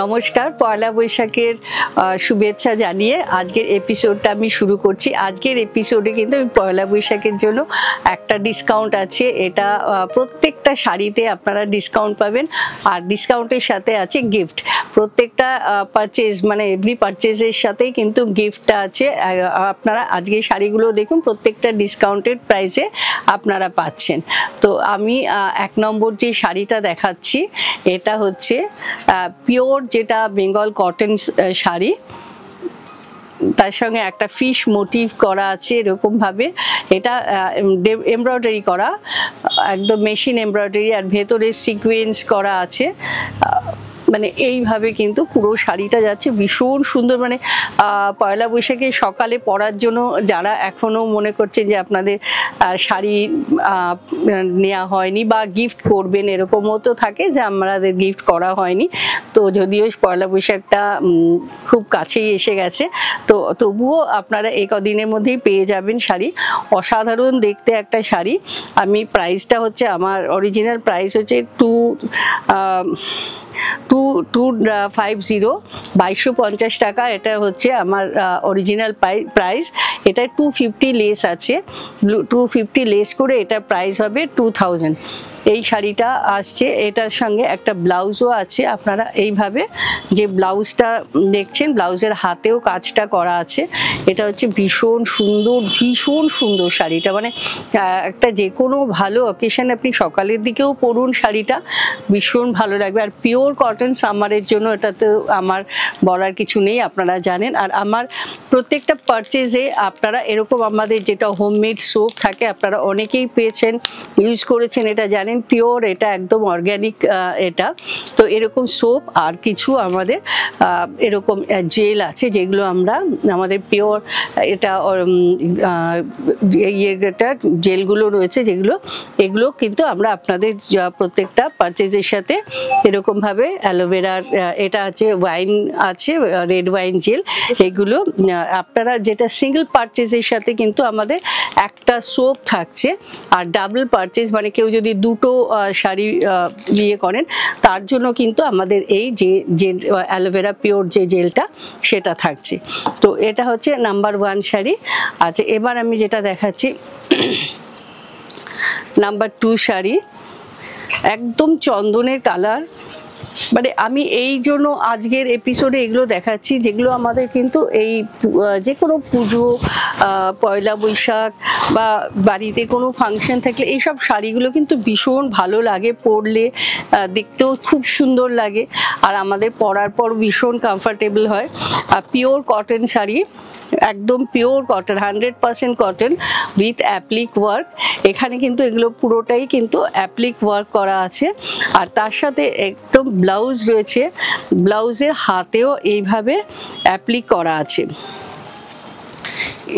নমস্কার, পয়লা বৈশাখের শুভেচ্ছা জানিয়ে আজকের এপিসোডটা আমি শুরু করছি। আজকের এপিসোডে কিন্তু পয়লা বৈশাখের জন্য একটা ডিসকাউন্ট আছে। এটা প্রত্যেকটা শাড়িতে আপনারা ডিসকাউন্ট পাবেন, আর ডিসকাউন্টের সাথে আছে গিফট। প্রত্যেকটা পারচেজ মানে এভরি পারচেজের সাথেই কিন্তু গিফটটা আছে। আপনারা আজকে শাড়িগুলো দেখুন, প্রত্যেকটা ডিসকাউন্টেড প্রাইসে আপনারা পাচ্ছেন। তো আমি 1 নম্বর যে শাড়িটা দেখাচ্ছি, এটা হচ্ছে পিওর যেটা বেঙ্গল কটন শাড়ি, তার সঙ্গে একটা ফিশ মোটিভ করা আছে এরকম ভাবে। এটা এমব্রয়ডারি করা, একদম মেশিন এমব্রয়ডারি, আর ভেতরে সিকোয়েন্স করা আছে। মানে এইভাবে কিন্তু পুরো শাড়িটা যাচ্ছে, ভীষণ সুন্দর। মানে পয়লা বৈশাখে সকালে পরার জন্য যারা এখনো মনে করছেন যে আপনাদের শাড়ি নেওয়া হয়নি বা গিফট করবেন, এরকমও তো থাকে যে আমাদের গিফট করা হয়নি। তো যদিও পয়লা বৈশাখটা খুব কাছেই এসে গেছে, তো তবুও আপনারা এই কদিনের মধ্যেই পেয়ে যাবেন শাড়ি। অসাধারণ দেখতে একটা শাড়ি। আমি প্রাইসটা হচ্ছে, আমার অরিজিনাল প্রাইস হচ্ছে 2250 টাকা। এটা হচ্ছে আমার অরিজিনাল প্রাইস। এটা 250 লেস আছে, 250 লেস করে এটা প্রাইস হবে 2000। এই শাড়িটা আসছে, এটার সঙ্গে একটা ব্লাউজও আছে। আপনারা এইভাবে যে ব্লাউজটা দেখছেন, ব্লাউজের হাতেও কাজটা করা আছে। এটা হচ্ছে ভীষণ সুন্দর, ভীষণ সুন্দর শাড়িটা। মানে একটা যে কোনো ভালো অকেশন আপনি সকালের দিকেও পরুন, শাড়িটা ভীষণ ভালো লাগবে। আর পিওর কটন সামারের জন্য এটা তো আমার বলার কিছু নেই, আপনারা জানেন। আর আমার প্রত্যেকটা পারচেজে আপনারা এরকম আমাদের যেটা হোমমেড সোপ থাকে, আপনারা অনেকেই পেয়েছেন, ইউজ করেছেন, এটা জানেন। পিওর, এটা একদম অর্গানিক এটা। তো এরকম সোপ আর কিছু আমাদের এরকম জেল আছে, যেগুলো আমরা আমাদের পিওর এটা এটা জেলগুলো রয়েছে যেগুলো, এগুলো কিন্তু আমরা আপনাদের প্রত্যেকটা পারচেজের সাথে এরকমভাবে অ্যালোভেরার, এটা আছে ওয়াইন আছে, রেড ওয়াইন জেল, এগুলো আপনারা যেটা সিঙ্গেল পারচেজের সাথে কিন্তু আমাদের একটা সোপ থাকছে। আর ডাবল পারচেজ মানে কেউ যদি দুটো শাড়ি ইয়ে করেন, তার জন্য কিন্তু আমাদের এই যে অ্যালোভেরা পিওর যে জেলটা সেটা থাকছে। তো এটা হচ্ছে নাম্বার 1 শাড়ি। আচ্ছা, এবার আমি যেটা দেখাচ্ছি নাম্বার 2 শাড়ি, একদম চন্দনের কালার। মানে আমি এই জন্য আজকের এপিসোডে এগুলো দেখাচ্ছি, যেগুলো আমাদের কিন্তু এই যে কোনো পুজো, পয়লা বৈশাখ বা বাড়িতে কোনো ফাংশন থাকলে এইসব শাড়িগুলো কিন্তু ভীষণ ভালো লাগে পরলে, দেখতেও খুব সুন্দর লাগে, আর আমাদের পরার পর ভীষণ কমফর্টেবল হয়। পিওর কটন শাড়ি, একদম pure cotton, 100% cotton with applique work. এখানে কিন্তু এগুলো পুরোটাই কিন্তু অ্যাপ্লিক ওয়ার্ক করা আছে। আর তার সাথে একদম ব্লাউজ রয়েছে, ব্লাউজের হাতেও এইভাবে অ্যাপ্লিক করা আছে।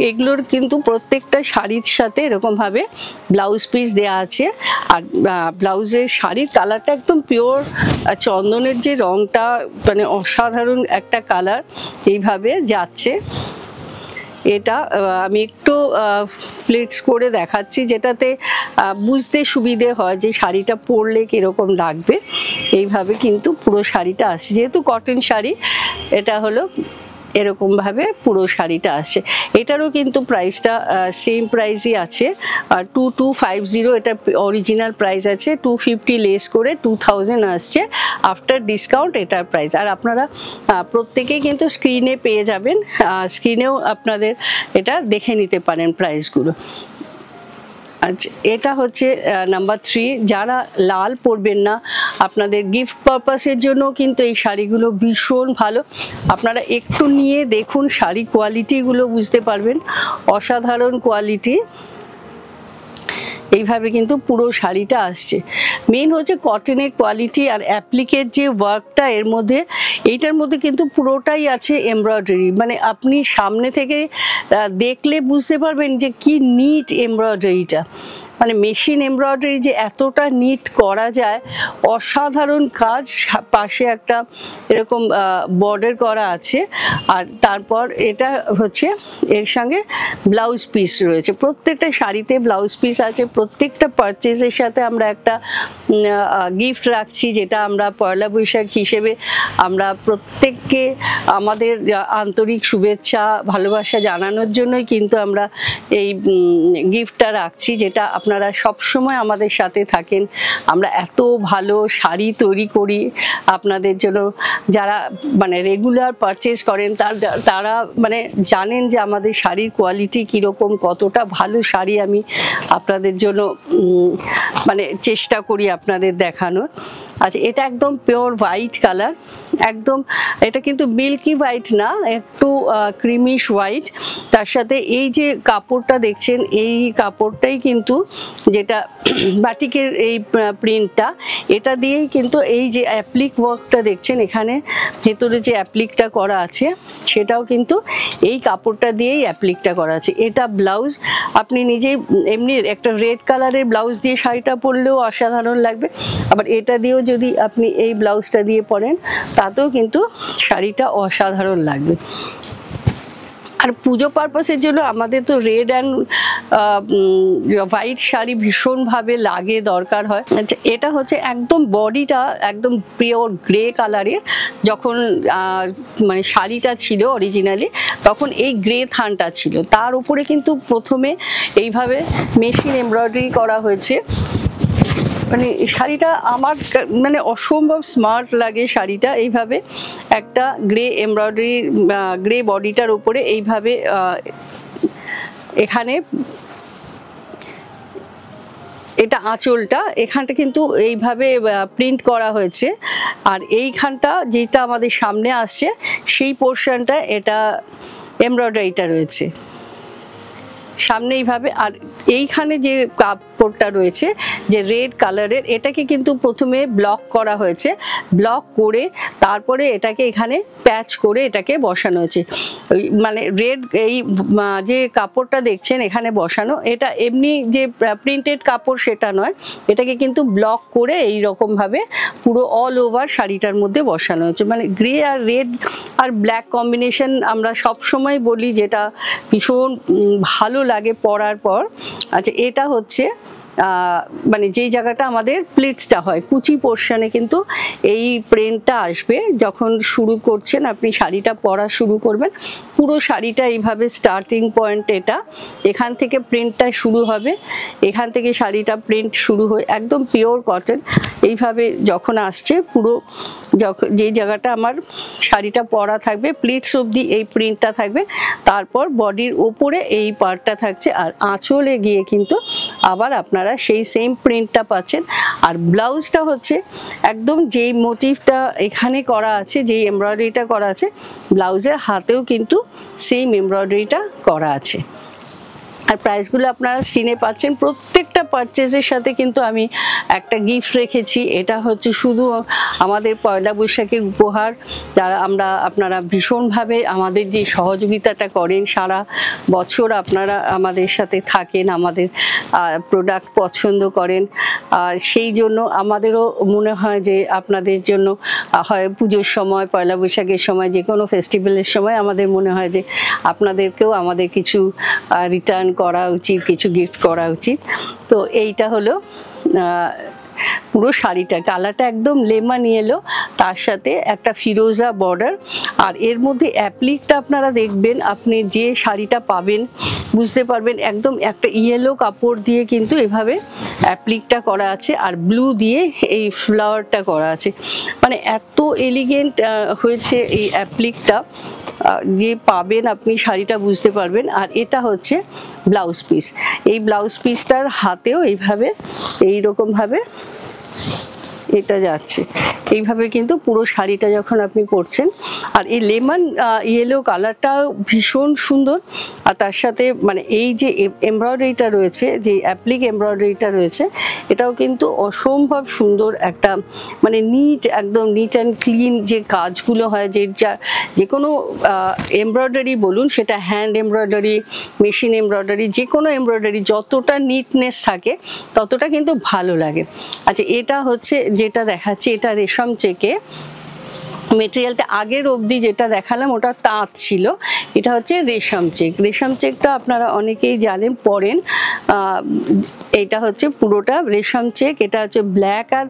এগুলোর কিন্তু প্রত্যেকটা শাড়ির সাথে এরকমভাবে ব্লাউজ পিস দেওয়া আছে। আর ব্লাউজের শাড়ির কালারটা একদম পিওর চন্দনের যে রঙটা, মানে অসাধারণ একটা কালার এইভাবে যাচ্ছে। এটা আমি একটু ফ্লিটস করে দেখাচ্ছি, যেটাতে বুঝতে সুবিধে হয় যে শাড়িটা পরলে কীরকম লাগবে। এইভাবে কিন্তু পুরো শাড়িটা আসছে, যেহেতু কটন শাড়ি, এটা হলো এরকমভাবে পুরো শাড়িটা আসছে। এটারও কিন্তু প্রাইসটা সেম প্রাইসই আছে, 2250। এটা অরিজিনাল প্রাইস আছে, 250 লেস করে 2000 আসছে আফটার ডিসকাউন্ট এটার প্রাইস। আর আপনারা প্রত্যেকেই কিন্তু স্ক্রিনে পেয়ে যাবেন, স্ক্রিনেও আপনাদের এটা দেখে নিতে পারেন প্রাইসগুলো। আচ্ছা, এটা হচ্ছে নাম্বার 3। যারা লাল পরবেন না, আপনাদের গিফট পারপাসের জন্য কিন্তু এই শাড়িগুলো ভীষণ ভালো। আপনারা একটু নিয়ে দেখুন, শাড়ি কোয়ালিটিগুলো বুঝতে পারবেন, অসাধারণ কোয়ালিটি। এইভাবে কিন্তু পুরো শাড়িটা আসছে। মেন হচ্ছে কটনের কোয়ালিটি আর অ্যাপ্লিকের যে ওয়ার্কটা এর মধ্যে, এইটার মধ্যে কিন্তু পুরোটাই আছে এমব্রয়ডারি। মানে আপনি সামনে থেকে দেখলে বুঝতে পারবেন যে কি নিট এমব্রয়ডারিটা। মানে মেশিন এমব্রয়ডারি যে এতটা নিট করা যায়, অসাধারণ কাজ। পাশে একটা এরকম বর্ডার করা আছে, আর তারপর এটা হচ্ছে এর সঙ্গে ব্লাউজ পিস রয়েছে। প্রত্যেকটা শাড়িতে ব্লাউজ পিস আছে। প্রত্যেকটা পারচেজের সাথে আমরা একটা গিফট রাখছি, যেটা আমরা পয়লা বৈশাখ হিসেবে আমরা প্রত্যেককে আমাদের আন্তরিক শুভেচ্ছা ভালোবাসা জানানোর জন্যই কিন্তু আমরা এই গিফটটা রাখছি, যেটা আপনারা সবসময় আমাদের সাথে থাকেন। আমরা এত ভালো শাড়ি তৈরি করি আপনাদের জন্য। যারা মানে রেগুলার পারচেজ করেন তারা মানে জানেন যে আমাদের শাড়ির কোয়ালিটি কীরকম, কতটা ভালো শাড়ি আমি আপনাদের জন্য মানে চেষ্টা করি আপনাদের দেখানোর। আচ্ছা, এটা একদম পিওর হোয়াইট কালার, একদম এটা কিন্তু মিল্কি হোয়াইট না, একটু ক্রিমিশ হোয়াইট। তার সাথে এই যে কাপড়টা দেখছেন, এই কাপড়টাই কিন্তু যেটা বাটিকের এই প্রিন্টটা, এটা দিয়েই কিন্তু এই যে অ্যাপ্লিক ওয়ার্কটা দেখছেন এখানে ভেতরে যে অ্যাপ্লিকটা করা আছে, সেটাও কিন্তু এই কাপড়টা দিয়েই অ্যাপ্লিকটা করা আছে। এটা ব্লাউজ, আপনি নিজেই এমনি একটা রেড কালারের ব্লাউজ দিয়ে শাড়িটা পরলেও অসাধারণ লাগবে, আবার এটা দিয়েও যদি আপনি এই ব্লাউজটা দিয়ে পরেন তাতেও কিন্তু শাড়িটা অসাধারণ লাগবে। আর পুজো পারপাসের জন্য আমাদের তো রেড অ্যান্ড হোয়াইট শাড়ি ভীষণভাবে লাগে, দরকার হয়। এটা হচ্ছে একদম বডিটা একদম পিওর গ্রে কালারের। যখন মানে শাড়িটা ছিল অরিজিনালি, তখন এই গ্রে থানটা ছিল, তার উপরে কিন্তু প্রথমে এইভাবে মেশিন এমব্রয়ডারি করা হয়েছে। মানে শাড়িটা আমার মানে অসম্ভব স্মার্ট লাগে শাড়িটা। এইভাবে একটা গ্রে এমব্রয়ডারি, গ্রে বডিটার উপরে এইভাবে এখানে এটা আঁচলটা, এখানটা কিন্তু এইভাবে প্রিন্ট করা হয়েছে। আর এইখানটা যেটা আমাদের সামনে আসছে সেই পোর্শনটা এটা এমব্রয়ডারিটা রয়েছে সামনে এইভাবে। আর এইখানে যে কাপড়টা রয়েছে যে রেড কালারের, এটাকে কিন্তু প্রথমে ব্লক করা হয়েছে, ব্লক করে তারপরে এটাকে এখানে প্যাচ করে এটাকে বসানো হয়েছে। মানে রেড এই যে কাপড়টা দেখছেন এখানে বসানো, এটা এমনি যে প্রিন্টেড কাপড় সেটা নয়, এটাকে কিন্তু ব্লক করে এই রকম ভাবে পুরো অল ওভার শাড়িটার মধ্যে বসানো হয়েছে। মানে গ্রে আর রেড আর ব্ল্যাক কম্বিনেশন আমরা সব সময় বলি, যেটা ভীষণ ভালো লাগে পরার পর। আচ্ছা, এটা হচ্ছে মানে যেই জায়গাটা আমাদের প্লিটসটা হয়, কুচি পোর্শনে কিন্তু এই প্রিন্টটা আসবে। যখন শুরু করছেন আপনি শাড়িটা পরা শুরু করবেন, পুরো শাড়িটা এইভাবে স্টার্টিং পয়েন্ট এটা, এখান থেকে প্রিন্টটা শুরু হবে, এখান থেকে শাড়িটা প্রিন্ট শুরু হয়ে একদম পিওর কটন এইভাবে যখন আসছে পুরো, যখন যেই জায়গাটা আমার শাড়িটা পরা থাকবে প্লিটস অবধি এই প্রিন্টটা থাকবে, তারপর বডির ওপরে এই পার্টটা থাকছে, আর আঁচলে গিয়ে কিন্তু আবার আপনারা সেই সেম প্রিন্টটা পাচ্ছেন। আর ব্লাউজটা হচ্ছে একদম যেই মোটিভটা এখানে করা আছে, যেই এমব্রয়ডারিটা করা আছে, ব্লাউজের হাতেও কিন্তু সেম এমব্রয়ডারিটা করা আছে। আর প্রাইসগুলো আপনারা স্ক্রিনে পাচ্ছেন। প্রত্যেকটা পারচেজের সাথে কিন্তু আমি একটা গিফট রেখেছি। এটা হচ্ছে শুধু আমাদের পয়লা বৈশাখের উপহার, যারা আপনারা ভীষণভাবে আমাদের যে সহযোগিতাটা করেন, সারা বছর আপনারা আমাদের সাথে থাকেন, আমাদের প্রোডাক্ট পছন্দ করেন, আর সেই জন্য আমাদেরও মনে হয় যে আপনাদের জন্য হয় পুজোর সময়, পয়লা বৈশাখের সময়, যে কোনো ফেস্টিভ্যালের সময় আমাদের মনে হয় যে আপনাদেরকেও আমাদের কিছু রিটার্ন করা উচিত, কিছু গিফট করা উচিত। তো এইটা হলো পুরো শাড়িটা, কালারটা একদম লেমন ইয়েলো, তার সাথে একটা ফিরোজা বর্ডার। আর এর মধ্যে অ্যাপ্লিকটা আপনারা দেখবেন, আপনি যে শাড়িটা পাবেন বুঝতে পারবেন একদম একটা ইয়েলো কাপড় দিয়ে কিন্তু এভাবে অ্যাপ্লিকটা করা আছে, আর ব্লু দিয়ে এই ফ্লাওয়ারটা করা আছে। মানে এত এলিগেন্ট হয়েছে এই অ্যাপ্লিকটা, যে পাবেন আপনি শাড়িটা বুঝতে পারবেন। আর এটা হচ্ছে ব্লাউজ পিস, এই ব্লাউজ পিসটার হাতেও এইভাবে এইরকমভাবে এটা যাচ্ছে এইভাবে কিন্তু পুরো শাড়িটা যখন আপনি পরছেন। আর এই লেমন ইয়েলো কালারটা ভীষণ সুন্দর। আর তার সাথে মানে এই যে এমব্রয়ডারিটা রয়েছে, যে অ্যাপ্লিক এমব্রয়ডারিটা রয়েছে, এটাও কিন্তু অসম্ভব সুন্দর একটা মানে নিট, একদম নিট অ্যান্ড ক্লিন যে কাজগুলো হয়, যে কোনো এমব্রয়ডারি বলুন, সেটা হ্যান্ড এমব্রয়ডারি, মেশিন এমব্রয়ডারি, যে কোনো এমব্রয়ডারি যতটা নিটনেস থাকে ততটা কিন্তু ভালো লাগে। আচ্ছা, এটা হচ্ছে যেটা দেখাচ্ছি, এটা রেশম চেকে মেটেরিয়ালটা আগের অবধি যেটা দেখালাম ওটা তাঁত ছিল, এটা হচ্ছে রেশম চেক। রেশম চেকটা আপনারা অনেকেই জানেন, পরেন। এটা হচ্ছে পুরোটা রেশম চেক। এটা হচ্ছে ব্ল্যাক আর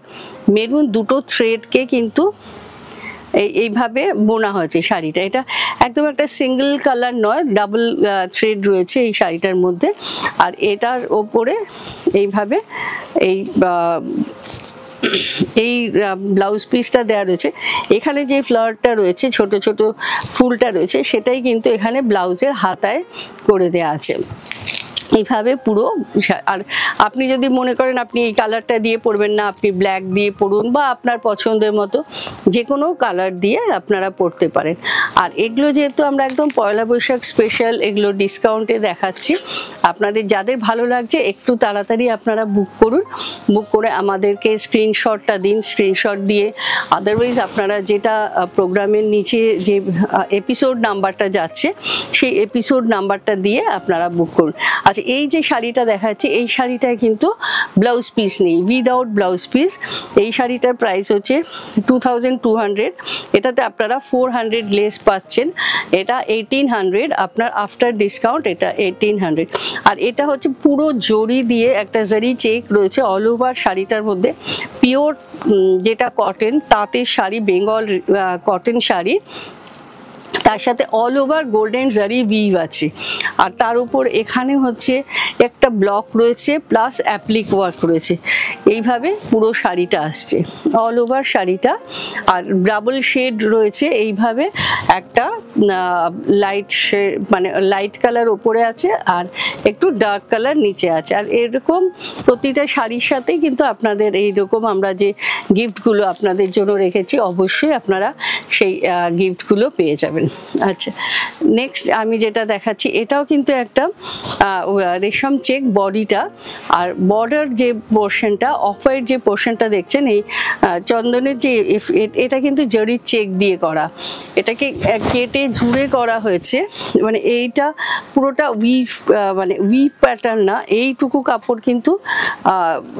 মেরুন দুটো থ্রেডকে কিন্তু এইভাবে বোনা হয়েছে শাড়িটা। এটা একদম একটা সিঙ্গেল কালার নয়, ডাবল থ্রেড রয়েছে এই শাড়িটার মধ্যে। আর এটার ওপরে এইভাবে এই ব্লাউজ পিসটা দেওয়া রয়েছে। এখানে যে ফ্লাওয়ারটা রয়েছে, ছোট ছোট ফুলটা রয়েছে, সেটাই কিন্তু এখানে ব্লাউজের হাতায় করে দেওয়া আছে এইভাবে পুরো। আর আপনি যদি মনে করেন আপনি এই কালারটা দিয়ে পরবেন না, আপনি ব্ল্যাক দিয়ে পরুন বা আপনার পছন্দের মতো যে কোনো কালার দিয়ে আপনারা পরতে পারেন। আর এগুলো যেহেতু আমরা একদম পয়লা বৈশাখ স্পেশাল, এগুলো ডিসকাউন্টে দেখাচ্ছি। আপনাদের যাদের ভালো লাগছে একটু তাড়াতাড়ি আপনারা বুক করুন, বুক করে আমাদেরকে স্ক্রিনশটটা দিন। স্ক্রিনশট দিয়ে আদারওয়াইজ আপনারা যেটা প্রোগ্রামের নিচে যে এপিসোড নাম্বারটা যাচ্ছে সেই এপিসোড নাম্বারটা দিয়ে আপনারা বুক করুন। আচ্ছা, এই যে শাড়িটা দেখাচ্ছি, এই শাড়িটায় কিন্তু ব্লাউজ পিস নেই, উইদাউট ব্লাউজ পিস। এই শাড়িটার প্রাইস হচ্ছে 2200। এটাতে আপনারা 400 লেস পাচ্ছেন। এটা 1800, আপনার আফটার ডিসকাউন্ট এটা 1800। আর এটা হচ্ছে পুরো জরি দিয়ে একটা জারি চেক রয়েছে অল ওভার শাড়িটার মধ্যে। পিওর যেটা কটন তাঁতের শাড়ি, বেঙ্গল কটন শাড়ি, তার সাথে অল ওভার গোল্ডেন জারি উইভ আছে। আর তার উপর এখানে হচ্ছে একটা ব্লক রয়েছে প্লাস অ্যাপ্লিক ওয়ার্ক রয়েছে। এইভাবে পুরো শাড়িটা আসছে অল ওভার শাড়িটা। আর ডাবল শেড রয়েছে এইভাবে, একটা লাইট মানে লাইট কালার ওপরে আছে আর একটু ডার্ক কালার নিচে আছে। আর এরকম প্রতিটা শাড়ির সাথে কিন্তু আপনাদের এইরকম আমরা যে গিফটগুলো আপনাদের জন্য রেখেছি, অবশ্যই আপনারা সেই গিফটগুলো পেয়ে যাবেন। আচ্ছা, নেক্সট আমি যেটা দেখাচ্ছি, এটাও কিন্তু একটা রেশম চেক বডিটা। আর বর্ডার যে পোর্শনটা, অফ হোয়াইট যে পোর্শনটা দেখছেন, এই চন্দনের যে এটা কিন্তু জরির চেক দিয়ে করা। এটাকে কেটে জুড়ে করা হয়েছে। মানে এইটা পুরোটা উইভ, মানে উইভ প্যাটার্ন না, এইটুকু কাপড় কিন্তু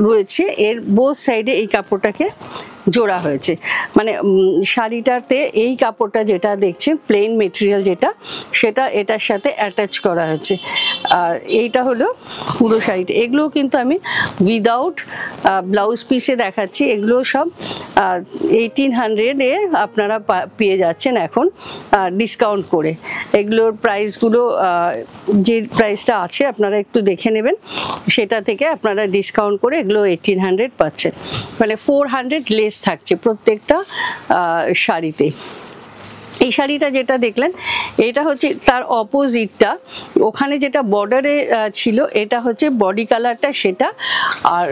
রয়েছে। এর বোথ সাইডে এই কাপড়টাকে জোড়া হয়েছে। মানে শাড়িটাতে এই কাপড়টা যেটা দেখছেন প্লেন মেটেরিয়াল যেটা, সেটা এটার সাথে অ্যাটাচ করা হয়েছে। এইটা হলো পুরো শাড়িটা। এগুলোও কিন্তু আমি উইদাউট ব্লাউজ পিসে দেখাচ্ছি। এগুলো সব 1800-এ আপনারা পেয়ে যাচ্ছেন এখন ডিসকাউন্ট করে। এগুলোর প্রাইসগুলো যে প্রাইসটা আছে আপনারা একটু দেখে নেবেন, সেটা থেকে আপনারা ডিসকাউন্ট করে এগুলো 1800 পাচ্ছেন। মানে 400 লেস থাকছে প্রত্যেকটা শাড়িতে। এই শাড়িটা যেটা দেখলেন এটা হচ্ছে তার অপোজিটটা, ওখানে যেটা বর্ডারে ছিল এটা হচ্ছে বডি কালারটা সেটা, আর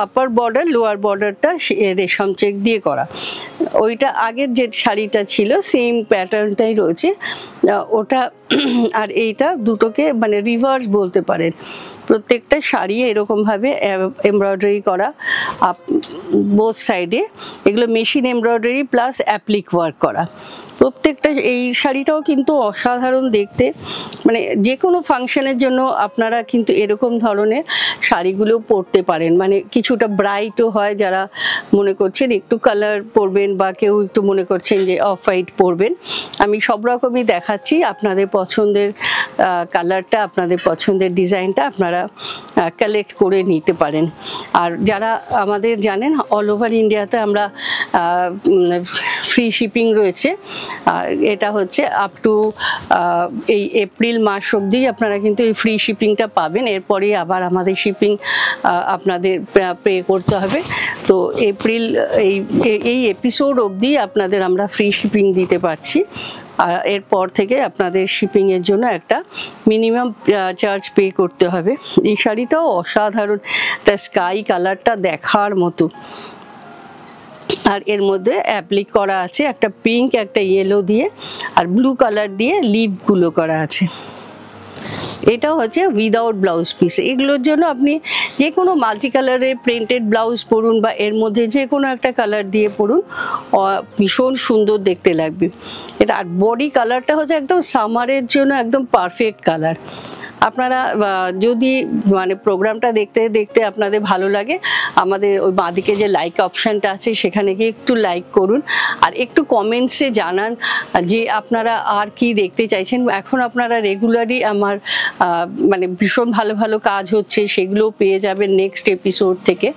আপার বর্ডার লোয়ার বর্ডারটা রেশম চেক দিয়ে করা। ওইটা আগের যে শাড়িটা ছিল সেম প্যাটার্নটাই রয়েছে ওটা। আর এইটা দুটোকে মানে রিভার্স বলতে পারেন। প্রত্যেকটা শাড়ি এরকমভাবে এমব্রয়ডারি করা বোথ সাইডে। এগুলো machine embroidery plus applique work করা প্রত্যেকটা। এই শাড়িটাও কিন্তু অসাধারণ দেখতে। মানে যে কোনো ফাংশনের জন্য আপনারা কিন্তু এরকম ধরনের শাড়িগুলো পরতে পারেন। মানে কিছুটা ব্রাইটও হয়, যারা মনে করছেন একটু কালার পরবেন বা কেউ একটু মনে করছেন যে অফ হোয়াইট পরবেন। আমি সব রকমই দেখাচ্ছি, আপনাদের পছন্দের কালারটা, আপনাদের পছন্দের ডিজাইনটা আপনারা কালেক্ট করে নিতে পারেন। আর যারা আমাদের জানেন অল ওভার ইন্ডিয়াতে আমরা ফ্রি শিপিং রয়েছে। এটা হচ্ছে আপ টু এই এপ্রিল মাস অবধি আপনারা কিন্তু এই ফ্রি শিপিংটা পাবেন। এরপরেই আবার আমাদের শিপিং আপনাদের পে করতে হবে। তো এপ্রিল এই এপিসোড অবধি আপনাদের আমরা ফ্রি শিপিং দিতে পারছি। আর এরপর থেকে আপনাদের শিপিংয়ের জন্য একটা মিনিমাম চার্জ পে করতে হবে। এই শাড়িটাও অসাধারণ, স্কাই কালারটা দেখার মতো। আর এর মধ্যে অ্যাপ্লিক করা আছে একটা পিঙ্ক, একটা ইয়েলো দিয়ে, আর ব্লু কালার দিয়ে লিপগুলো করা আছে। এটাও হচ্ছে উইদাউট ব্লাউজ পিস। এগুলোর জন্য আপনি যে কোনো মাল্টি কালারের প্রিন্টেড ব্লাউজ পরুন বা এর মধ্যে যে কোনো একটা কালার দিয়ে পরুন, ভীষণ সুন্দর দেখতে লাগবে এটা। আর বডি কালারটা হচ্ছে একদম সামারের জন্য একদম পারফেক্ট কালার। আপনারা যদি মানে প্রোগ্রামটা দেখতে দেখতে আপনাদের ভালো লাগে, আমাদের ওই বাঁদিকে যে লাইক অপশানটা আছে সেখানে গিয়ে একটু লাইক করুন, আর একটু কমেন্টসে জানান যে আপনারা আর কি দেখতে চাইছেন। এখন আপনারা রেগুলারই আমার মানে ভীষণ ভালো ভালো কাজ হচ্ছে, সেগুলোও পেয়ে যাবেন নেক্সট এপিসোড থেকে।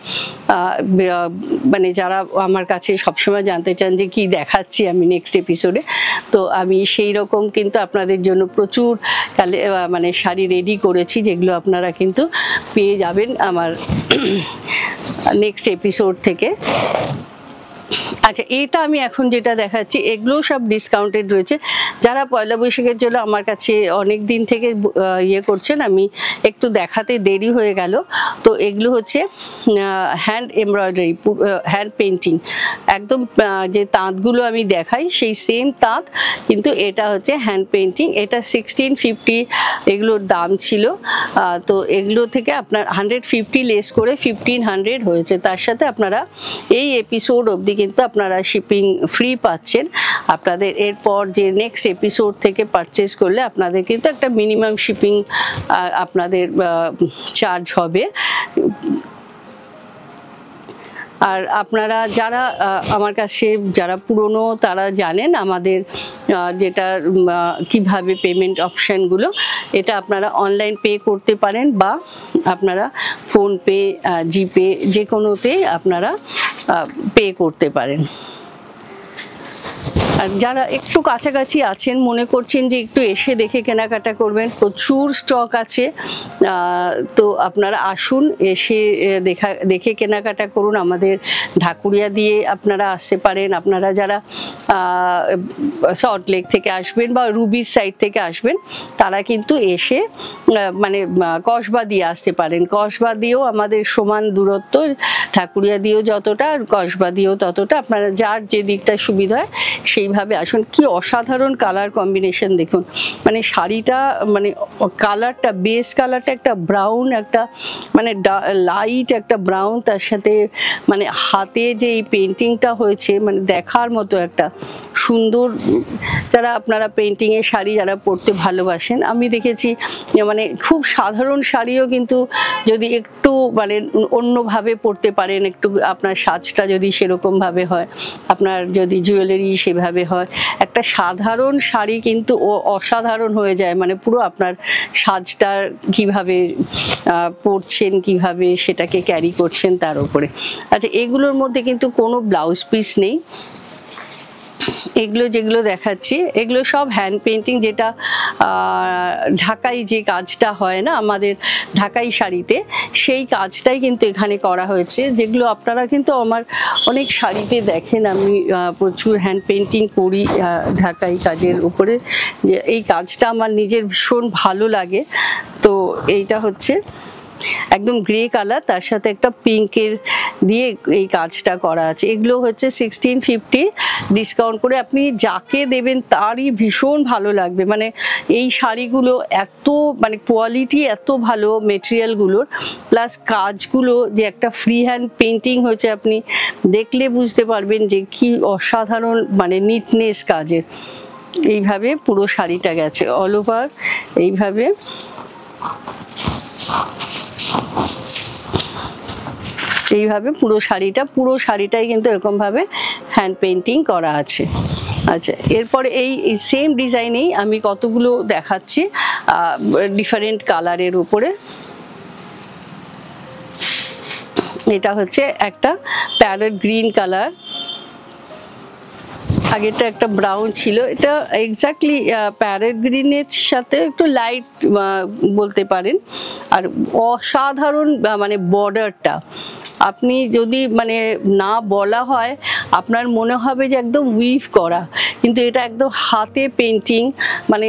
মানে যারা আমার কাছে সবসময় জানতে চান যে কি দেখাচ্ছি আমি নেক্সট এপিসোডে, তো আমি সেই রকম কিন্তু আপনাদের জন্য প্রচুর মানে শাড়ি রেডি করেছি, যেগুলো আপনারা কিন্তু পেয়ে যাবেন আমার নেক্সট এপিসোড থেকে। আচ্ছা, এটা আমি এখন যেটা দেখাচ্ছি এগুলো সব ডিসকাউন্টেড রয়েছে। যারা পয়লা বৈশাখের জন্য আমার কাছে অনেক দিন থেকে ইয়ে করছেন, আমি একটু দেখাতে দেরি হয়ে গেল। তো এগুলো হচ্ছে হ্যান্ড এমব্রয়ডারি, হ্যান্ড পেন্টিং, একদম যে তাঁতগুলো আমি দেখাই সেই সেম তাঁত, কিন্তু এটা হচ্ছে হ্যান্ড পেন্টিং। এটা 1650 এগুলোর দাম ছিল। তো এগুলো থেকে আপনার 150 লেস করে 1500 হয়েছে। তার সাথে আপনারা এই এপিসোড অবধি কিন্তু আপনারা শিপিং ফ্রি পাচ্ছেন। আপনাদের এরপর যে নেক্সট এপিসোড থেকে পারচেস করলে আপনাদের কিন্তু একটা মিনিমাম শিপিং আপনাদের চার্জ হবে। আর আপনারা যারা আমার কাছে যারা পুরনো তারা জানেন আমাদের যেটা কিভাবে পেমেন্ট অপশানগুলো, এটা আপনারা অনলাইন পে করতে পারেন বা আপনারা ফোনপে, জিপে যে কোনোতে আপনারা পে করতে পারেন। আর যারা একটু কাছাকাছি আছেন, মনে করছেন যে একটু এসে দেখে কেনাকাটা করবেন, প্রচুর স্টক আছে। তো আপনারা আসুন, এসে দেখে কেনাকাটা করুন। আমাদের ঢাকুরিয়া দিয়ে আপনারা আসতে পারেন। আপনারা যারা সল্টলেক থেকে আসবেন বা রুবির সাইড থেকে আসবেন, তারা কিন্তু এসে মানে কসবা দিয়ে আসতে পারেন। কসবা দিয়েও আমাদের সমান দূরত্ব, ঢাকুরিয়া দিয়েও যতটা আর কসবা দিয়েও ততটা। আপনারা যার যে দিকটা সুবিধা হয় সেইভাবে আসুন। কি অসাধারণ কালার কম্বিনেশন দেখুন, মানে শাড়িটা মানে কালারটা, বেস কালারটা একটা ব্রাউন, একটা মানে লাইট একটা ব্রাউন, তার সাথে মানে হাতে যে এই পেন্টিংটা হয়েছে মানে দেখার মতো একটা সুন্দর। যারা আপনারা পেন্টিংয়ের শাড়ি যারা পরতে ভালোবাসেন, আমি দেখেছি মানে খুব সাধারণ শাড়িও কিন্তু যদি একটু মানে অন্যভাবে পরতে পারেন, একটু আপনার সাজটা যদি সেরকমভাবে হয়, আপনার যদি জুয়েলারি সেভাবে হয়, একটা সাধারণ শাড়ি কিন্তু অসাধারণ হয়ে যায়। মানে পুরো আপনার সাজটা কিভাবে পরছেন, কিভাবে সেটাকে ক্যারি করছেন তার উপরে। আচ্ছা, এগুলোর মধ্যে কিন্তু কোনো ব্লাউজ পিস নেই। এগুলো যেগুলো দেখাচ্ছি এগুলো সব হ্যান্ড পেন্টিং, যেটা ঢাকাই যে কাজটা হয় না আমাদের ঢাকাই শাড়িতে, সেই কাজটাই কিন্তু এখানে করা হয়েছে। যেগুলো আপনারা কিন্তু আমার অনেক শাড়িতে দেখেন, আমি প্রচুর হ্যান্ড পেন্টিং করি ঢাকাই কাজের উপরে। যে এই কাজটা আমার নিজের ভীষণ ভালো লাগে। তো এইটা হচ্ছে একদম গ্রে কালার, তার সাথে একটা পিঙ্কের দিয়ে এই কাজটা করা আছে। এগুলো হচ্ছে 1650 ডিসকাউন্ট করে। আপনি যাকে দেবেন তারই ভীষণ ভালো লাগবে। মানে এই শাড়িগুলো এত মানে কোয়ালিটি এত ভালো মেটেরিয়ালগুলোর, প্লাস কাজগুলো যে একটা ফ্রি হ্যান্ড পেন্টিং হয়েছে, আপনি দেখলে বুঝতে পারবেন যে কি অসাধারণ মানে নিটনেস কাজের। এইভাবে পুরো শাড়িটা গেছে অল ওভার, এইভাবে পুরো শাড়িটাই কিন্তু এরকমভাবে হ্যান্ড পেন্টিং করা আছে। আচ্ছা, এরপরে এই সেম ডিজাইনেই আমি কতগুলো দেখাচ্ছি ডিফারেন্ট কালারের উপরে। এটা হচ্ছে একটা প্যারট গ্রিন কালার, আগেটা একটা ব্রাউন ছিল, এটা এক্স্যাক্টলি প্যারট গ্রিনের সাথে একটু লাইট বলতে পারেন। আর অসাধারণ মানে বর্ডারটা, আপনি যদি মানে না বলা হয় আপনার মনে হবে যে একদম উইভ করা, কিন্তু এটা একদম হাতে পেন্টিং। মানে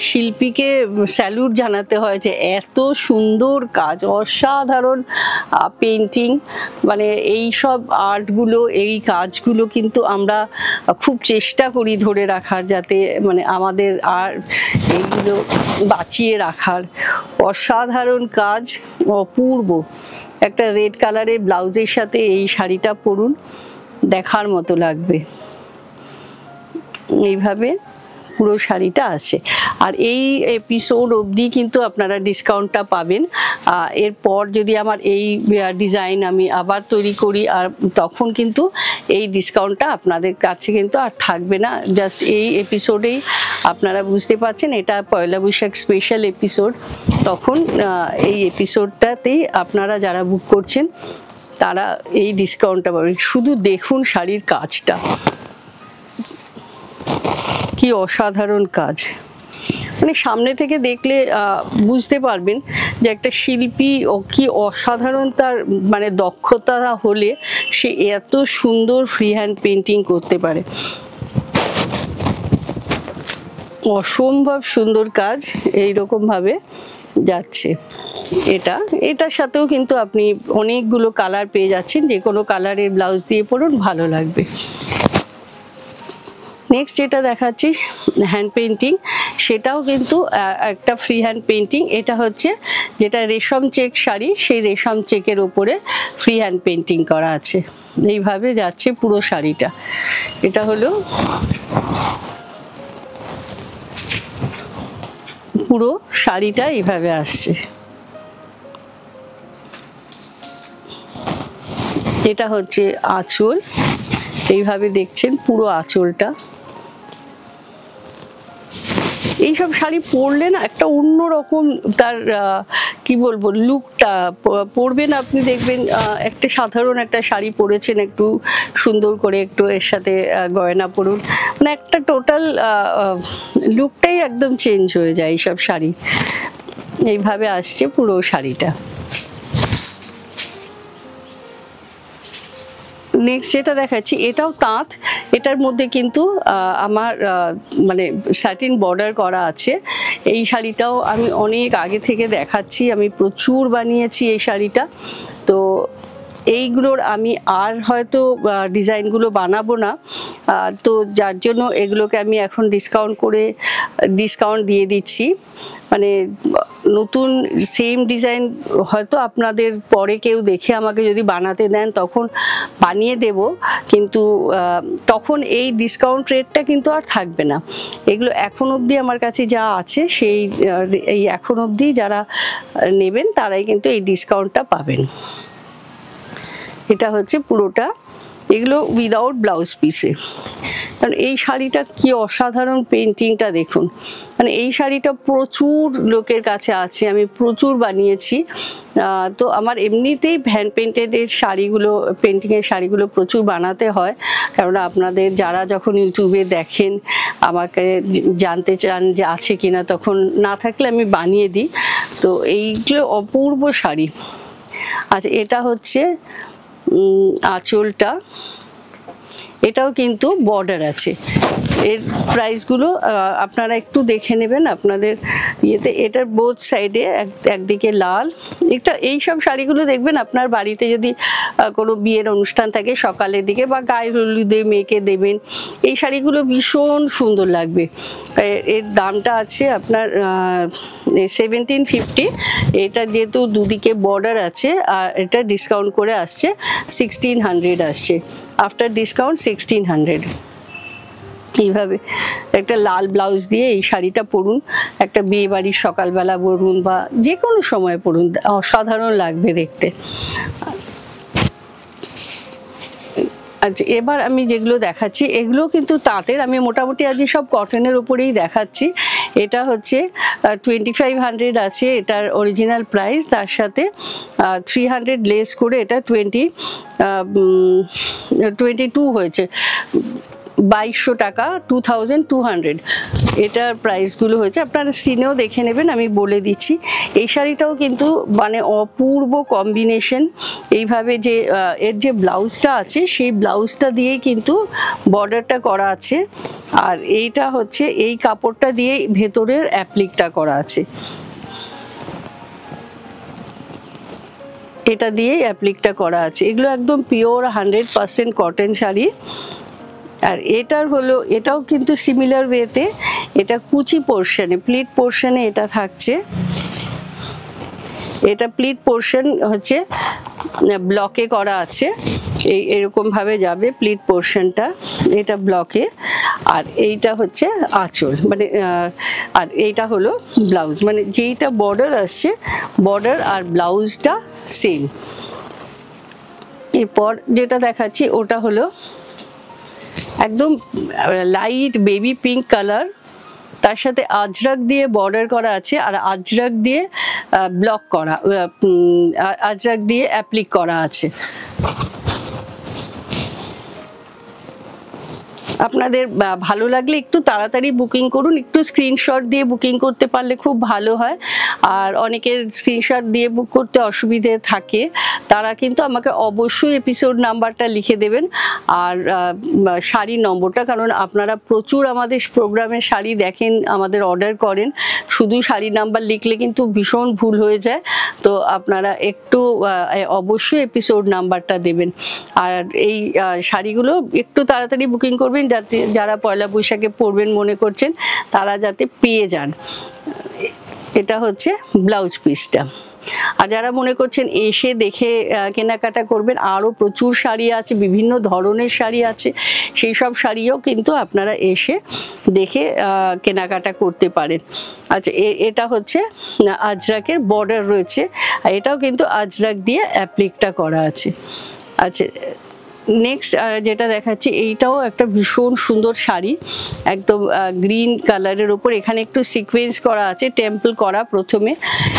শিল্পীকে স্যালুট জানাতে হয় যে এত সুন্দর কাজ, অসাধারণ পেন্টিং। মানে এই সব আর্টগুলো, এই কাজগুলো কিন্তু আমরা খুব চেষ্টা করি ধরে রাখার, যাতে মানে আমাদের আর এইগুলো বাঁচিয়ে রাখার। অসাধারণ কাজ, অপূর্ব। একটা রেড কালারের ব্লাউজের সাথে এই শাড়িটা পরুন, দেখার মতো লাগবে। এইভাবে পুরো শাড়িটা আছে। আর এই এপিসোড অবধি কিন্তু আপনারা ডিসকাউন্টটা পাবেন। এরপর যদি আমার এই ডিজাইন আমি আবার তৈরি করি, আর তখন কিন্তু এই ডিসকাউন্টটা আপনাদের কাছে কিন্তু আর থাকবে না। জাস্ট এই এপিসোডেই আপনারা বুঝতে পারছেন এটা পয়লা বৈশাখ স্পেশাল এপিসোড। তখন এই এপিসোডটাতেই আপনারা যারা বুক করছেন তারা এই ডিসকাউন্টটা পাবেন। শুধু দেখুন শাড়ির কাজটা, কি অসাধারণ কাজ। মানে সামনে থেকে দেখলে বুঝতে পারবেন যে একটা শিল্পী কি অসাধারণ তার মানে দক্ষতা হলে সে এত সুন্দর ফ্রি হ্যান্ড পেন্টিং করতে পারে। অসম্ভব সুন্দর কাজ এইরকম ভাবে যাচ্ছে। এটার সাথেও কিন্তু আপনি অনেকগুলো কালার পেয়ে যাচ্ছেন, যে কোনো কালারের ব্লাউজ দিয়ে পরুন, ভালো লাগবে। নেক্সট যেটা দেখাচ্ছি হ্যান্ড পেন্টিং, সেটাও কিন্তু একটা ফ্রি হ্যান্ড পেন্টিং। এটা হচ্ছে যেটা রেশম চেক শাড়ি, সেই রেশম চেকের ওপরে ফ্রি হ্যান্ড পেন্টিং করা আছে। এইভাবে যাচ্ছে পুরো শাড়িটা। এটা হলো পুরো শাড়িটা এইভাবে আসছে। এটা হচ্ছে আঁচল, এইভাবে দেখছেন পুরো আঁচলটা। এইসব শাড়ি পরলে না একটা অন্যরকম তার কি বলবো লুকটা পরবেন আপনি, দেখবেন একটা সাধারণ একটা শাড়ি পরেছেন, একটু সুন্দর করে একটু এর সাথে গয়না পরুন, মানে একটা টোটাল লুকটাই একদম চেঞ্জ হয়ে যায় এইসব শাড়ি। এইভাবে আসছে পুরো শাড়িটা। নেক্সট যেটা দেখাচ্ছি এটাও তাঁত, এটার মধ্যে কিন্তু আমার মানে স্যাটিন বর্ডার করা আছে। এই শাড়িটাও আমি অনেক আগে থেকে দেখাচ্ছি, আমি প্রচুর বানিয়েছি এই শাড়িটা। তো এইগুলোর আমি আর হয়তো ডিজাইনগুলো বানাবো না, তো যার জন্য এগুলোকে আমি এখন ডিসকাউন্ট দিয়ে দিচ্ছি। মানে নতুন সেম ডিজাইন হয়তো আপনাদের পরে কেউ দেখে আমাকে যদি বানাতে দেন তখন বানিয়ে দেব, কিন্তু তখন এই ডিসকাউন্ট রেটটা কিন্তু আর থাকবে না। এগুলো এখন অবধি আমার কাছে যা আছে সেই এই এখন অবধি যারা নেবেন তারাই কিন্তু এই ডিসকাউন্টটা পাবেন। এটা হচ্ছে পুরোটা, এগুলো উইদাউট ব্লাউজ পিসে। কারণ এই শাড়িটা কি অসাধারণ পেন্টিংটা দেখুন। মানে এই শাড়িটা প্রচুর লোকের কাছে আছে, আমি প্রচুর বানিয়েছি। তো আমার এমনিতেই হ্যান্ড পেন্টেডের শাড়িগুলো, পেন্টিংয়ের শাড়িগুলো প্রচুর বানাতে হয়, কারণ আপনাদের যারা যখন ইউটিউবে দেখেন আমাকে জানতে চান যে আছে কিনা, তখন না থাকলে আমি বানিয়ে দিই। তো এইগুলো অপূর্ব শাড়ি। আচ্ছা, এটা হচ্ছে আঁচলটা, এটাও কিন্তু বর্ডার আছে। এর প্রাইসগুলো আপনারা একটু দেখে নেবেন আপনাদের ইয়েতে। এটার বোথ সাইডে একদিকে লাল। এটা এইসব শাড়িগুলো দেখবেন আপনার বাড়িতে যদি কোনো বিয়ের অনুষ্ঠান থাকে সকালের দিকে, বা গায়ে হলুদে মেয়েকে দেবেন, এই শাড়িগুলো ভীষণ সুন্দর লাগবে। এর দামটা আছে আপনার 1750। এটা যেহেতু দুদিকে বর্ডার আছে, আর এটা ডিসকাউন্ট করে আসছে 1600 আসছে, আফটার ডিসকাউন্ট 1600। এইভাবে একটা লাল ব্লাউজ দিয়ে এই শাড়িটা পরুন, একটা বিয়ে বাড়ির সকালবেলা পরুন বা যে কোনো সময় পরুন, অসাধারণ লাগবে দেখতে। আচ্ছা, এবার আমি যেগুলো দেখাচ্ছি এগুলো কিন্তু তাঁতের, আমি মোটামুটি আজ সব কটনের উপরেই দেখাচ্ছি। এটা হচ্ছে 2500 আছে এটার অরিজিনাল প্রাইস, তার সাথে 300 লেস করে এটা 22 হয়েছে। 2200 টাকা, 2200 এটার প্রাইসগুলো হয়েছে। আপনারা স্ক্রিনেও দেখে নেবেন, আমি বলে দিচ্ছি। এই শাড়িটাও কিন্তু মানে অপূর্ব কম্বিনেশন। এইভাবে যে এর যে ব্লাউজটা আছে সেই ব্লাউজটা দিয়েই কিন্তু বর্ডারটা করা আছে, আর এইটা হচ্ছে এই কাপড়টা দিয়ে ভেতরের অ্যাপ্লিকটা করা আছে, এটা দিয়েই অ্যাপ্লিকটা করা আছে। এগুলো একদম পিওর 100% কটন শাড়ি। আর এটার হলো, এটাও কিন্তু সিমিলার ওয়েতে, এটা কুচি পোর্শনে, প্লিট পোর্শনে এটা থাকছে। এটা প্লিট পোর্শন হচ্ছে ব্লকে করা আছে, এরকম ভাবে যাবে প্লিট পোর্শনটা, এটা ব্লকে। আর এইটা হচ্ছে আঁচল, মানে আর এইটা হলো ব্লাউজ, মানে যেইটা বর্ডার আসছে বর্ডার আর ব্লাউজটা সেম। এরপর যেটা দেখাচ্ছি ওটা হলো একদম লাইট বেবি পিঙ্ক কালার, তার সাথে আজরাক দিয়ে বর্ডার করা আছে, আর আজরাক দিয়ে ব্লক করা, আজরাক দিয়ে অ্যাপ্লিক করা আছে। আপনাদের ভালো লাগলে একটু তাড়াতাড়ি বুকিং করুন, একটু স্ক্রিনশট দিয়ে বুকিং করতে পারলে খুব ভালো হয়। আর অনেকের স্ক্রিনশট দিয়ে বুক করতে অসুবিধে থাকে, তারা কিন্তু আমাকে অবশ্যই এপিসোড নাম্বারটা লিখে দেবেন আর শাড়ির নম্বরটা, কারণ আপনারা প্রচুর আমাদের প্রোগ্রামের শাড়ি দেখেন, আমাদের অর্ডার করেন, শুধু শাড়ির নাম্বার লিখলে কিন্তু ভীষণ ভুল হয়ে যায়। তো আপনারা একটু অবশ্যই এপিসোড নাম্বারটা দেবেন। আর এই শাড়িগুলো একটু তাড়াতাড়ি বুকিং করবেন, যাতে যারা পয়লা বৈশাখে পরবেন মনে করছেন তারা যাতে পেয়ে যান। এটা হচ্ছে ব্লাউজ পিসটা। আর যারা মনে করছেন এসে দেখে কেনাকাটা করবেন, আরও প্রচুর শাড়ি আছে, বিভিন্ন ধরনের শাড়ি আছে, সেই সব শাড়িও কিন্তু আপনারা এসে দেখে কেনাকাটা করতে পারেন। আচ্ছা, এটা হচ্ছে আজরাকের বর্ডার রয়েছে, আর এটাও কিন্তু আজরাক দিয়ে অ্যাপ্লিকটা করা আছে। আচ্ছা, নেক্সট যেটা দেখাচ্ছি এইটাও একটা ভীষণ সুন্দর শাড়ি, একদম গ্রিন কালারের উপর, এখানে একটু সিকোয়েন্স করা আছে, টেম্পল করা। প্রথমে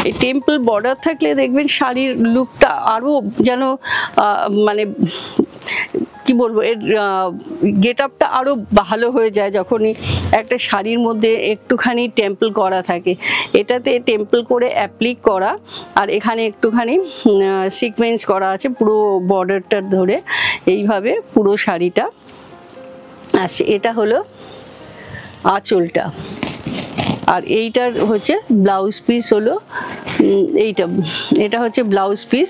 এই টেম্পল বর্ডার থাকলে দেখবেন শাড়ির লুকটা আরও যেন মানে কি বলবো, এর গেট আপটা আরও ভালো হয়ে যায় যখনই একটা শাড়ির মধ্যে একটুখানি টেম্পল করা থাকে। এটাতে টেম্পল করে অ্যাপ্লিক করা, আর এখানে একটুখানি সিকোয়েন্স করা আছে পুরো বর্ডারটা ধরে, এইভাবে পুরো শাড়িটা আসছে। এটা হলো আঁচলটা, আর এইটার হচ্ছে ব্লাউজ পিস হলো এটা হচ্ছে ব্লাউজ পিস।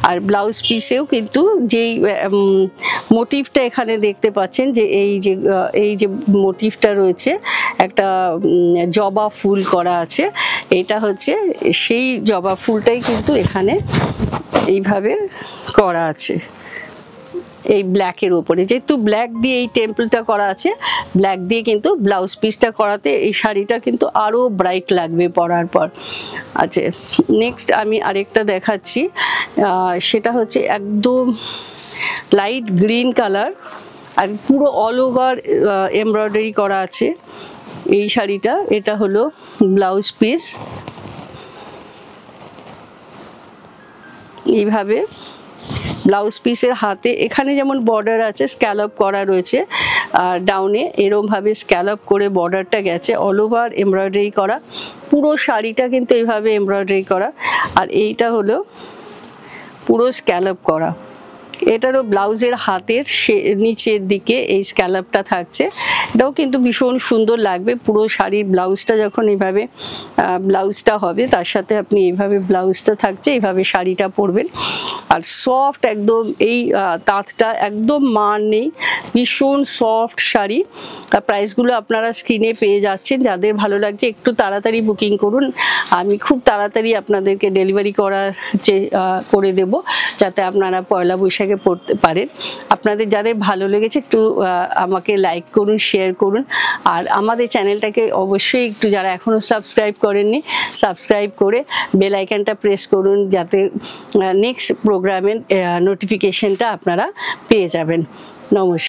আর ব্লাউজ পিসেও কিন্তু যেই মোটিভটা এখানে দেখতে পাচ্ছেন, যে এই যে মোটিভটা রয়েছে, একটা জবা ফুল করা আছে, এটা হচ্ছে সেই জবা ফুলটাই কিন্তু এখানে এইভাবে করা আছে এই ব্ল্যাকের উপরে। যেহেতু ব্ল্যাক দিয়ে এই টেম্পলটা করা আছে, ব্ল্যাক দিয়ে কিন্তু ব্লাউজ পিসটা করাতে এই শাড়িটা কিন্তু আরও ব্রাইট লাগবে পরার পর। আচ্ছা, নেক্সট আমি আরেকটা দেখাচ্ছি, সেটা হচ্ছে একদম লাইট গ্রিন কালার, আর পুরো অল ওভার এমব্রয়ডারি করা আছে এই শাড়িটা। এটা হলো ব্লাউজ পিস, এইভাবে ব্লাউজ পিসের হাতে এখানে যেমন বর্ডার আছে, স্ক্যালপ করা রয়েছে, আর ডাউনে এরমভাবে স্ক্যালপ করে বর্ডারটা গেছে, অল ওভার এমব্রয়ডারি করা, পুরো শাড়িটা কিন্তু এইভাবে এমব্রয়ডারি করা। আর এইটা হলো পুরো স্ক্যালপ করা, এটারও ব্লাউজের হাতের নিচের দিকে এই স্ক্যালপটা থাকছে, এটাও কিন্তু ভীষণ সুন্দর লাগবে। পুরো শাড়ির ব্লাউজটা যখন এইভাবে ব্লাউজটা হবে, তার সাথে আপনি এইভাবে ব্লাউজটা থাকছে, এইভাবে শাড়িটা পরবেন। আর সফট একদম, এই তাঁতটা একদম মান নেই, ভীষণ সফট শাড়ি। প্রাইসগুলো আপনারা স্ক্রিনে পেয়ে যাচ্ছেন, যাদের ভালো লাগছে একটু তাড়াতাড়ি বুকিং করুন, আমি খুব তাড়াতাড়ি আপনাদেরকে ডেলিভারি করে দেব, যাতে আপনারা পয়লা বৈশাখে পড়তে পারেন। আপনাদের যাদের ভালো লেগেছে একটু আমাকে লাইক করুন, শেয়ার করুন, আর আমাদের চ্যানেলটাকে অবশ্যই একটু, যারা এখনও সাবস্ক্রাইব করেননি, সাবস্ক্রাইব করে বেল আইকনটা প্রেস করুন, যাতে নেক্সট প্রোগ্রামের নোটিফিকেশনটা আপনারা পেয়ে যাবেন। নমস্কার।